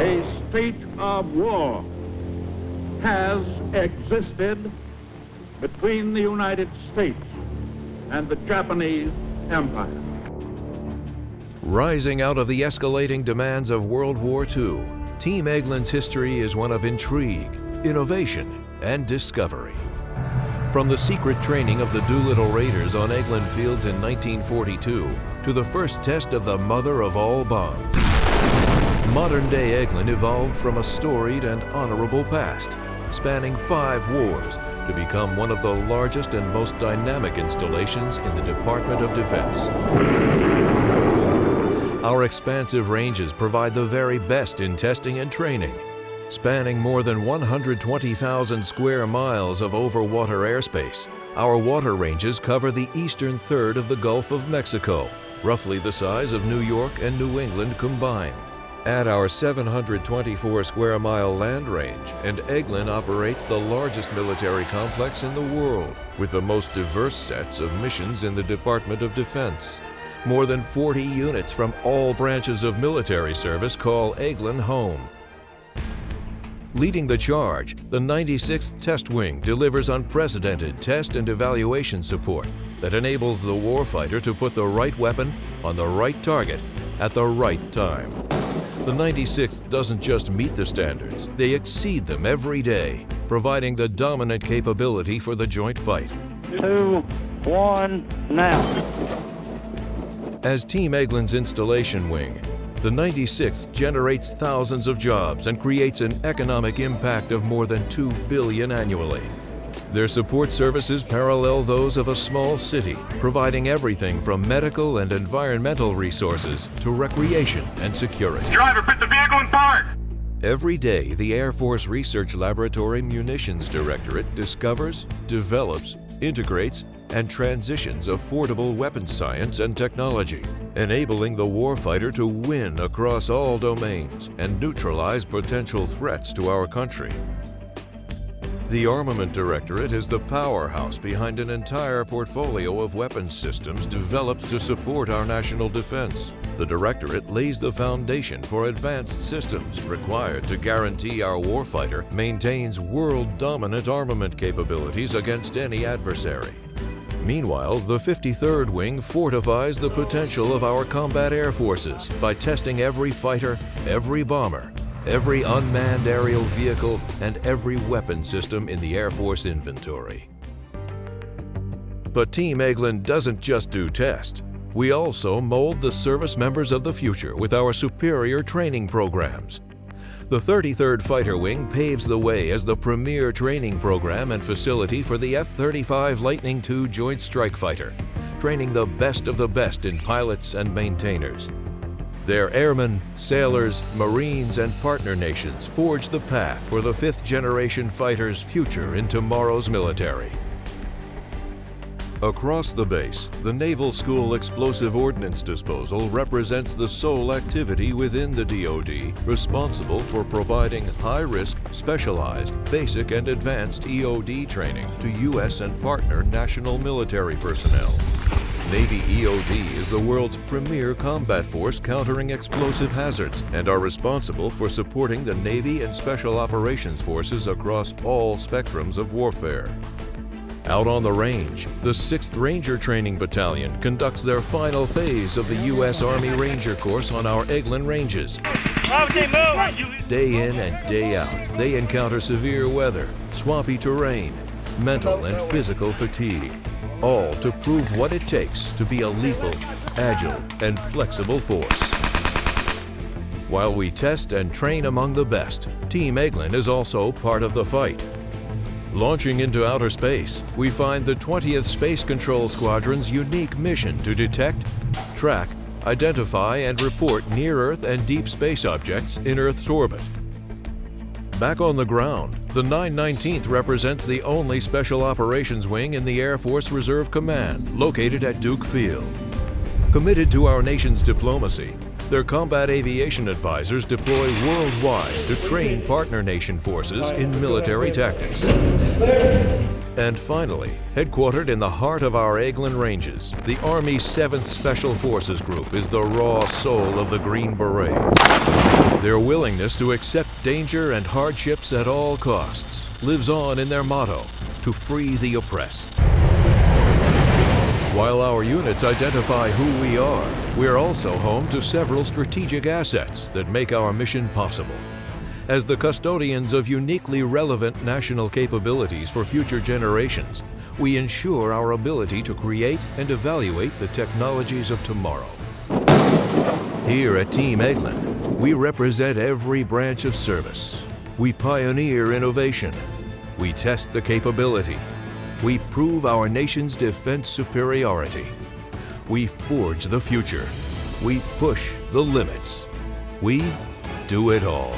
a state of war has existed between the United States and the Japanese Empire. Rising out of the escalating demands of World War II, Team Eglin's history is one of intrigue, innovation, and discovery. From the secret training of the Doolittle Raiders on Eglin fields in 1942 to the first test of the mother of all bombs, modern-day Eglin evolved from a storied and honorable past, spanning 5 wars to become one of the largest and most dynamic installations in the Department of Defense. Our expansive ranges provide the very best in testing and training. Spanning more than 120,000 square miles of overwater airspace, our water ranges cover the eastern third of the Gulf of Mexico, roughly the size of New York and New England combined. Add our 724 square mile land range, and Eglin operates the largest military complex in the world, with the most diverse sets of missions in the Department of Defense. More than 40 units from all branches of military service call Eglin home. Leading the charge, the 96th Test Wing delivers unprecedented test and evaluation support that enables the warfighter to put the right weapon on the right target at the right time. The 96th doesn't just meet the standards, they exceed them every day, providing the dominant capability for the joint fight. 2, 1, now. As Team Eglin's installation wing, the 96th generates thousands of jobs and creates an economic impact of more than $2 billion annually. Their support services parallel those of a small city, providing everything from medical and environmental resources to recreation and security. Driver, put the vehicle in park! Every day, the Air Force Research Laboratory Munitions Directorate discovers, develops, integrates, and transitions affordable weapons science and technology, enabling the warfighter to win across all domains and neutralize potential threats to our country. The Armament Directorate is the powerhouse behind an entire portfolio of weapons systems developed to support our national defense. The Directorate lays the foundation for advanced systems required to guarantee our warfighter maintains world-dominant armament capabilities against any adversary. Meanwhile, the 53rd Wing fortifies the potential of our combat air forces by testing every fighter, every bomber, every unmanned aerial vehicle, and every weapon system in the Air Force inventory. But Team Eglin doesn't just do test. We also mold the service members of the future with our superior training programs. The 33rd Fighter Wing paves the way as the premier training program and facility for the F-35 Lightning II Joint Strike Fighter, training the best of the best in pilots and maintainers. Their airmen, sailors, Marines, and partner nations forge the path for the 5th-generation fighter's future in tomorrow's military. Across the base, the Naval School Explosive Ordnance Disposal represents the sole activity within the DoD responsible for providing high-risk, specialized, basic, and advanced EOD training to U.S. and partner national military personnel. Navy EOD is the world's premier combat force countering explosive hazards and are responsible for supporting the Navy and Special Operations Forces across all spectrums of warfare. Out on the range, the 6th Ranger Training Battalion conducts their final phase of the U.S. Army Ranger course on our Eglin ranges. Day in and day out, they encounter severe weather, swampy terrain, mental and physical fatigue, all to prove what it takes to be a lethal, agile, and flexible force. While we test and train among the best, Team Eglin is also part of the fight. Launching into outer space, we find the 20th Space Control Squadron's unique mission to detect, track, identify, and report near-Earth and deep space objects in Earth's orbit. Back on the ground, the 919th represents the only Special Operations Wing in the Air Force Reserve Command, located at Duke Field. Committed to our nation's diplomacy, their combat aviation advisors deploy worldwide to train partner nation forces in military tactics. And finally, headquartered in the heart of our Eglin Ranges, the Army's 7th Special Forces Group is the raw soul of the Green Beret. Their willingness to accept danger and hardships at all costs lives on in their motto, to free the oppressed. While our units identify who we are, we're also home to several strategic assets that make our mission possible. As the custodians of uniquely relevant national capabilities for future generations, we ensure our ability to create and evaluate the technologies of tomorrow. Here at Team Eglin, we represent every branch of service. We pioneer innovation. We test the capability. We prove our nation's defense superiority. We forge the future. We push the limits. We do it all.